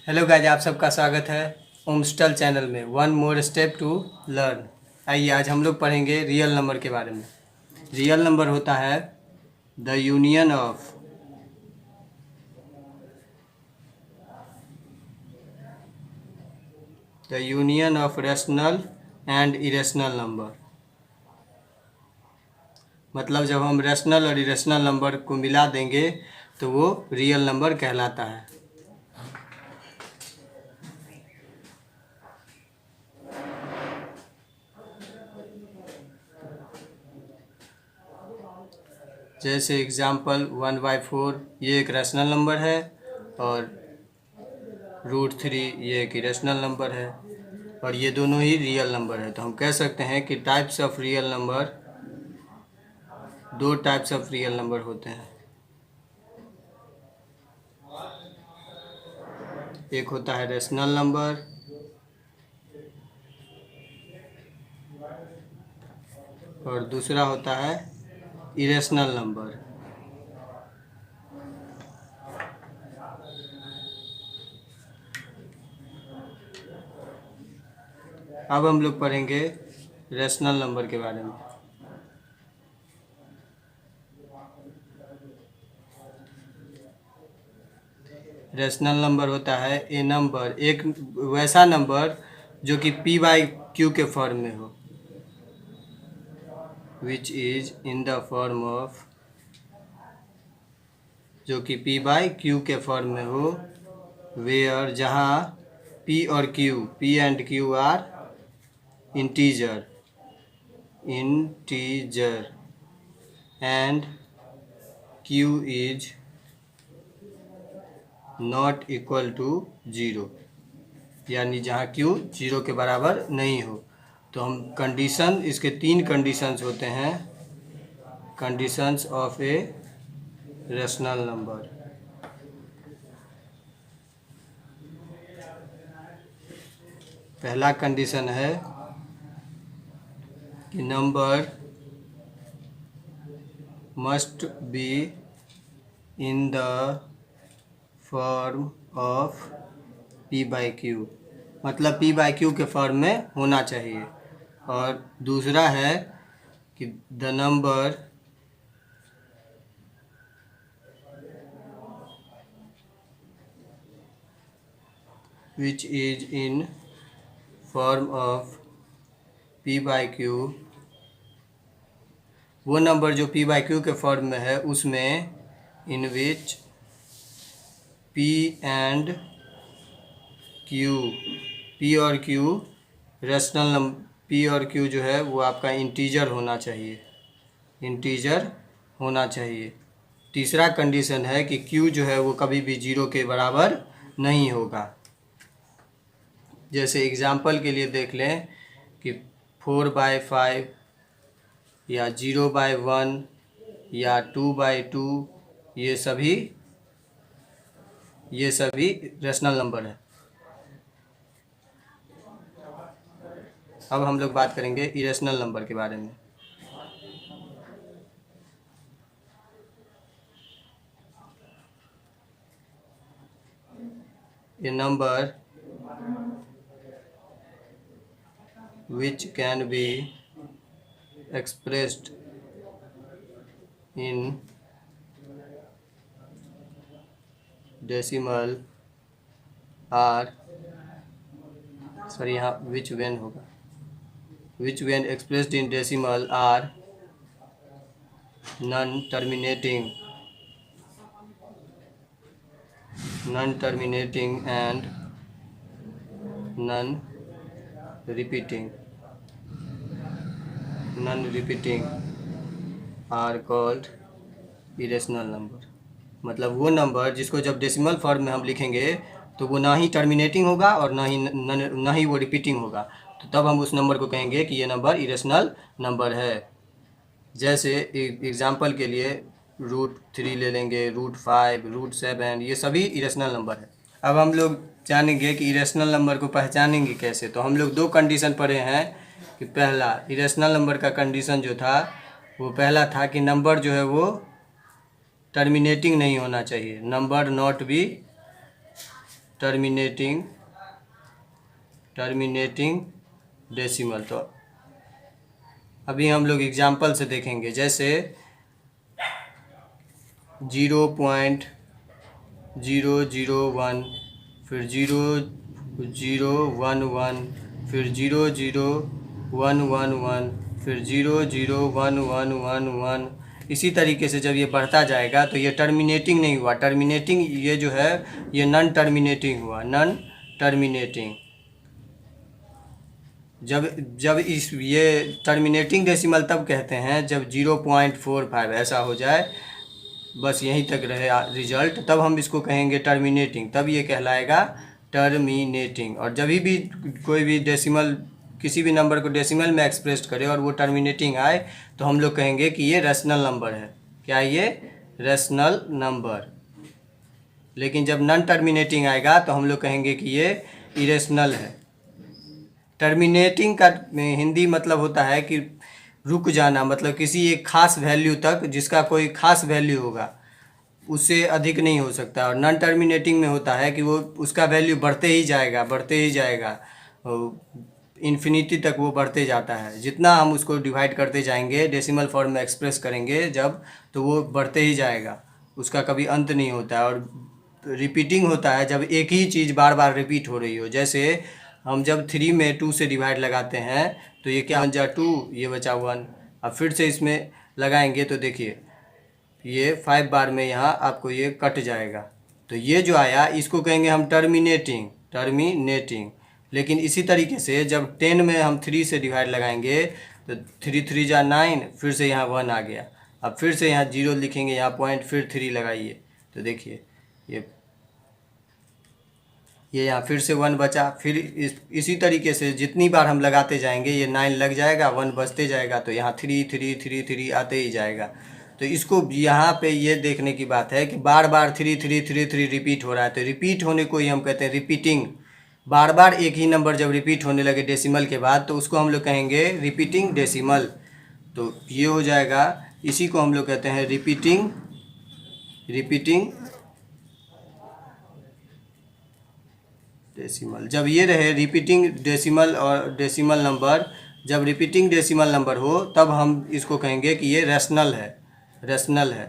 Hello guys, आप सबका स्वागत है ओमस्टल चैनल में। One more step to learn. आइए आज हम लोग पढ़ेंगे रियल नंबर के बारे में। रियल नंबर होता है the union of rational and irrational number. मतलब जब हम रैशनल और इरेशनल नंबर को मिला देंगे तो वो रियल नंबर कहलाता है। जैसे एग्जाम्पल 1/4 ये एक रैशनल नंबर है और √3 ये एक इरेशनल नंबर है और ये दोनों ही रियल नंबर है। तो हम कह सकते हैं कि टाइप्स ऑफ रियल नंबर, दो टाइप्स ऑफ रियल नंबर होते हैं। एक होता है रैशनल नंबर और दूसरा होता है इरेशनल नंबर। अब हम लोग पढ़ेंगे रैशनल नंबर के बारे में। रैशनल नंबर होता है ए नंबर, एक वैसा नंबर जो कि p/q के फॉर्म में हो, which is in the form of, जो कि p/q के फॉर्म में हो, वेयर जहाँ p और q, p and q are integer and q is not equal to 0, यानी जहाँ q 0 के बराबर नहीं हो। तो हम कंडीशन, इसके 3 कंडीशंस होते हैं, conditions of a rational number. पहला कंडीशन है कि number must be in the form of p/q, मतलब p/q के फॉर्म में होना चाहिए। और दूसरा है कि the number which is in form of p/q, वो नंबर जो p/q के फॉर्म में है उसमें इन विच p एंड q, p और q रैशनल नंबर, p और q जो है वो आपका इंटीजर होना चाहिए, इंटीजर होना चाहिए। तीसरा कंडीशन है कि q जो है वो कभी भी 0 के बराबर नहीं होगा। जैसे एग्जाम्पल के लिए देख लें कि 4/5 या 0/1 या 2/2, ये सभी रैशनल नंबर है। अब हम लोग बात करेंगे इरेशनल नंबर के बारे में। A number which can be expressed in decimal are, sorry यहाँ which when होगा, which when expressed in decimal are non-terminating and non-repeating are called irrational number। मतलब वो नंबर जिसको जब डेसिमल फॉर्म में हम लिखेंगे तो वो ना ही टर्मिनेटिंग होगा और ना ही वो रिपीटिंग होगा, तो तब हम उस नंबर को कहेंगे कि ये नंबर इरेशनल नंबर है। जैसे एग्जाम्पल के लिए √3 ले लेंगे, √5, √7, ये सभी इरेशनल नंबर है। अब हम लोग जानेंगे कि इरेशनल नंबर को पहचानेंगे कैसे। तो हम लोग 2 कंडीशन पढ़े हैं कि पहला इरेशनल नंबर का कंडीशन जो था वो पहला था कि नंबर जो है वो टर्मिनेटिंग नहीं होना चाहिए, number not be terminating decimal. तो अभी हम लोग एग्जाम्पल से देखेंगे, जैसे 0.001, फिर 0.011, फिर 0.011, फिर 0.01111। इसी तरीके से जब ये बढ़ता जाएगा तो ये टर्मिनेटिंग नहीं हुआ। टर्मिनेटिंग ये जो है ये नॉन टर्मिनेटिंग हुआ, नॉन टर्मिनेटिंग। जब जब इस ये टर्मिनेटिंग डेसिमल तब कहते हैं जब 0.45 ऐसा हो जाए, बस यहीं तक रहे रिजल्ट, तब हम इसको कहेंगे टर्मिनेटिंग, तब ये कहलाएगा टर्मिनेटिंग। और जब भी कोई भी डेसिमल किसी भी नंबर को डेसिमल में एक्सप्रेस करे और वो टर्मिनेटिंग आए तो हम लोग कहेंगे कि ये रेशनल नंबर है। क्या ये रेशनल नंबर। लेकिन जब नॉन टर्मिनेटिंग आएगा तो हम लोग कहेंगे कि ये इरेशनल है। टर्मिनेटिंग का हिंदी मतलब होता है कि रुक जाना, मतलब किसी एक खास वैल्यू तक जिसका कोई खास वैल्यू होगा उससे अधिक नहीं हो सकता। और नॉन टर्मिनेटिंग में होता है कि वो उसका वैल्यू बढ़ते ही जाएगा, बढ़ते ही जाएगा, इन्फिनिटी तक वो बढ़ते जाता है। जितना हम उसको डिवाइड करते जाएंगे, डेसिमल फॉर्म में एक्सप्रेस करेंगे जब, तो वो बढ़ते ही जाएगा, उसका कभी अंत नहीं होता है। और रिपीटिंग होता है जब एक ही चीज़ बार बार रिपीट हो रही हो। जैसे हम जब 3 में 2 से डिवाइड लगाते हैं तो ये क्या 1 जा 2, ये बचा 1। अब फिर से इसमें लगाएंगे तो देखिए ये 5 बार में यहाँ आपको ये कट जाएगा। तो ये जो आया इसको कहेंगे हम टर्मिनेटिंग। लेकिन इसी तरीके से जब 10 में हम 3 से डिवाइड लगाएंगे तो 3 3 जा 9, फिर से यहाँ 1 आ गया। अब फिर से यहाँ 0 लिखेंगे, यहाँ पॉइंट, फिर 3 लगाइए तो देखिए ये यहाँ फिर से 1 बचा। फिर इसी तरीके से जितनी बार हम लगाते जाएंगे ये 9 लग जाएगा, 1 बचते जाएगा, तो यहाँ 3 3 3 3 आते ही जाएगा। तो इसको यहाँ पे ये देखने की बात है कि बार बार 3 3 3 3 रिपीट हो रहा है। तो रिपीट होने को ही हम कहते हैं रिपीटिंग। बार बार एक ही नंबर जब रिपीट होने लगे डेसिमल के बाद तो उसको हम लोग कहेंगे रिपीटिंग डेसिमल। तो ये हो जाएगा, इसी को हम लोग कहते हैं रिपीटिंग डेसिमल। जब ये रहे रिपीटिंग डेसिमल और डेसिमल नंबर, जब रिपीटिंग डेसिमल नंबर हो तब हम इसको कहेंगे कि ये रेशनल है।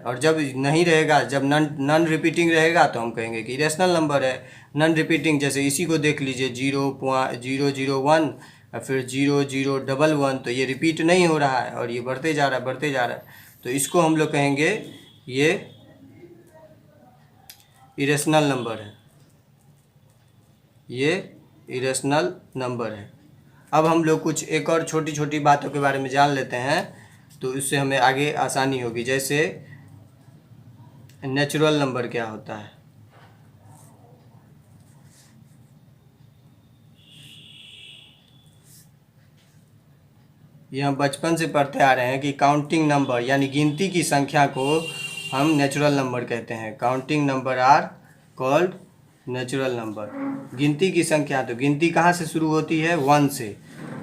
और जब नहीं रहेगा, जब नॉन रिपीटिंग रहेगा तो हम कहेंगे कि रेशनल नंबर है। नॉन रिपीटिंग जैसे इसी को देख लीजिए 0.001 और फिर 0.011, तो ये रिपीट नहीं हो रहा है और ये बढ़ते जा रहा है। तो इसको हम लोग कहेंगे ये इरेशनल नंबर है, ये इरेशनल नंबर है। अब हम लोग कुछ एक और छोटी छोटी बातों के बारे में जान लेते हैं तो इससे हमें आगे आसानी होगी। जैसे नेचुरल नंबर क्या होता है। ये हम बचपन से पढ़ते आ रहे हैं कि काउंटिंग नंबर यानी गिनती की संख्या को हम नेचुरल नंबर कहते हैं। Counting number are called natural number. गिनती की संख्या, तो गिनती कहाँ से शुरू होती है? 1 से।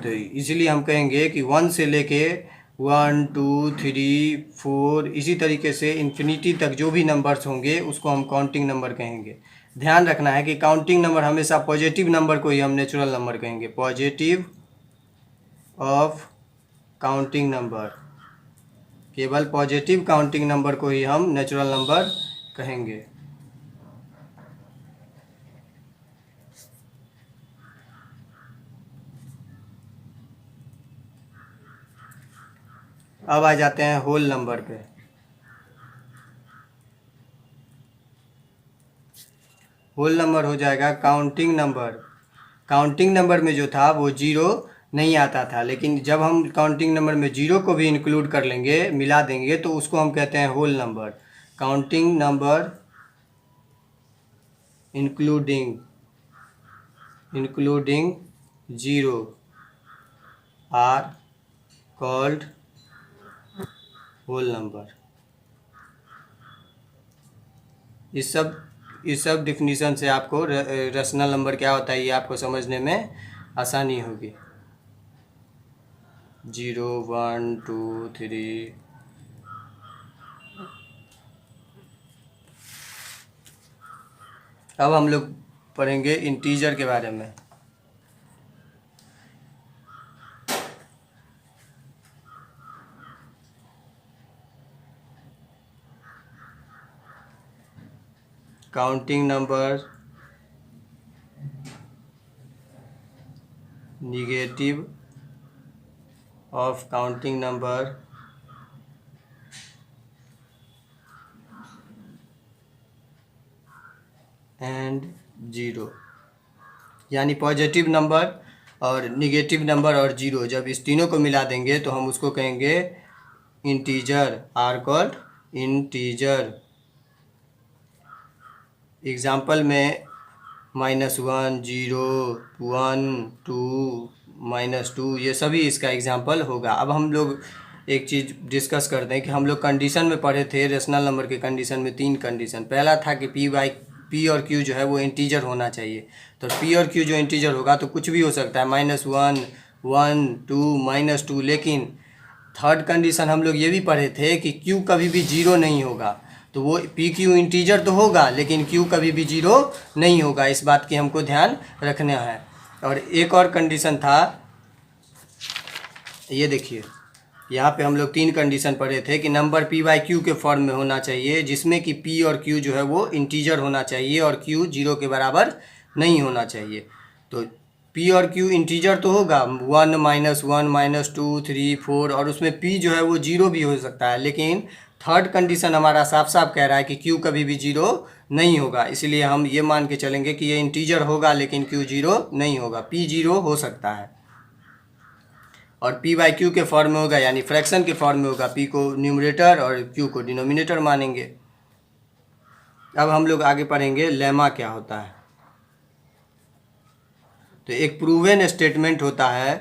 तो इसलिए हम कहेंगे कि 1 से लेके 1 2 3 4 इसी तरीके से इन्फिनिटी तक जो भी नंबर्स होंगे उसको हम काउंटिंग नंबर कहेंगे। ध्यान रखना है कि काउंटिंग नंबर हमेशा पॉजिटिव नंबर को ही हम नेचुरल नंबर कहेंगे। पॉजिटिव ऑफ काउंटिंग नंबर, केवल पॉजिटिव काउंटिंग नंबर को ही हम नेचुरल नंबर कहेंगे। अब आ जाते हैं होल नंबर पे। होल नंबर हो जाएगा काउंटिंग नंबर। काउंटिंग नंबर में जो था वो 0 नहीं आता था, लेकिन जब हम काउंटिंग नंबर में 0 को भी इंक्लूड कर लेंगे, मिला देंगे, तो उसको हम कहते हैं whole number. Counting number including 0 are called whole number. इस सब डिफिनीशन से आपको रेशनल नंबर क्या होता है ये आपको समझने में आसानी होगी। 0 1 2 3। अब हम लोग पढ़ेंगे इंटीजर के बारे में। Counting number, negative of counting number, and zero, यानी पॉजिटिव नंबर और निगेटिव नंबर और जीरो, जब इस तीनों को मिला देंगे तो हम उसको कहेंगे integer, are called integer. Example में -1, 0, 1, 2, -2, ये सभी इसका एग्जाम्पल होगा। अब हम लोग एक चीज़ डिस्कस करते हैं कि हम लोग कंडीशन में पढ़े थे रेशनल नंबर के कंडीशन में 3 कंडीशन। पहला था कि पी और क्यू जो है वो इंटीजर होना चाहिए। तो पी और क्यू जो इंटीजर होगा तो कुछ भी हो सकता है, -1, 1, 2, -2। लेकिन थर्ड कंडीशन हम लोग ये भी पढ़े थे कि क्यू कभी भी जीरो नहीं होगा। तो वो पी क्यू इंटीजर तो होगा लेकिन क्यू कभी भी जीरो नहीं होगा, इस बात की हमको ध्यान रखना है। और एक और कंडीशन था, ये देखिए यहाँ पे हम लोग 3 कंडीशन पढ़े थे कि नंबर पी बाई क्यू के फॉर्म में होना चाहिए, जिसमें कि पी और क्यू जो है वो इंटीजर होना चाहिए और क्यू जीरो के बराबर नहीं होना चाहिए। तो पी और क्यू इंटीजर तो होगा, 1, -1, -2, 3, 4, और उसमें पी जो है वो जीरो भी हो सकता है। लेकिन थर्ड कंडीशन हमारा साफ साफ कह रहा है कि क्यू कभी भी जीरो नहीं होगा, इसलिए हम ये मान के चलेंगे कि ये इंटीजर होगा लेकिन क्यू जीरो नहीं होगा। पी जीरो हो सकता है और पी बाई क्यू के फॉर्म में होगा, यानी फ्रैक्शन के फॉर्म में होगा। पी को न्यूमरेटर और क्यू को डिनोमिनेटर मानेंगे। अब हम लोग आगे पढ़ेंगे लेमा क्या होता है। तो एक प्रूवन स्टेटमेंट होता है,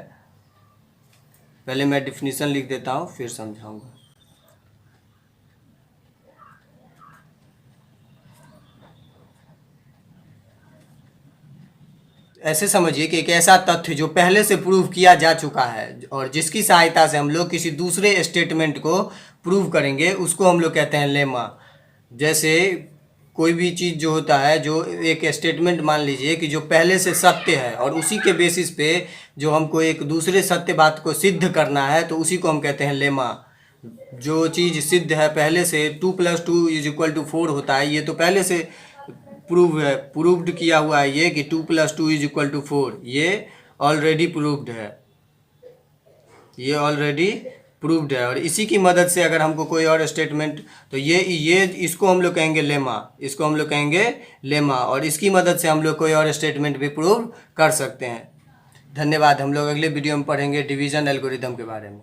पहले मैं डिफिनीशन लिख देता हूँ फिर समझाऊंगा। ऐसे समझिए कि एक ऐसा तथ्य जो पहले से प्रूव किया जा चुका है और जिसकी सहायता से हम लोग किसी दूसरे स्टेटमेंट को प्रूव करेंगे, उसको हम लोग कहते हैं लेमा। जैसे कोई भी चीज़ जो होता है, जो एक स्टेटमेंट मान लीजिए कि जो पहले से सत्य है और उसी के बेसिस पे जो हमको एक दूसरे सत्य बात को सिद्ध करना है, तो उसी को हम कहते हैं लेमा। जो चीज़ सिद्ध है पहले से, 2 + 2 = 4 होता है, ये तो पहले से प्रूव है, प्रूव्ड किया हुआ है ये कि 2 + 2 = 4, ये ऑलरेडी प्रूव्ड है, ये ऑलरेडी प्रूव्ड है। और इसी की मदद से अगर हमको कोई और स्टेटमेंट, तो ये इसको हम लोग कहेंगे लेमा, इसको हम लोग कहेंगे लेमा, और इसकी मदद से हम लोग कोई और स्टेटमेंट भी प्रूव कर सकते हैं। धन्यवाद। हम लोग अगले वीडियो में पढ़ेंगे डिवीज़न एल्गोरिदम के बारे में।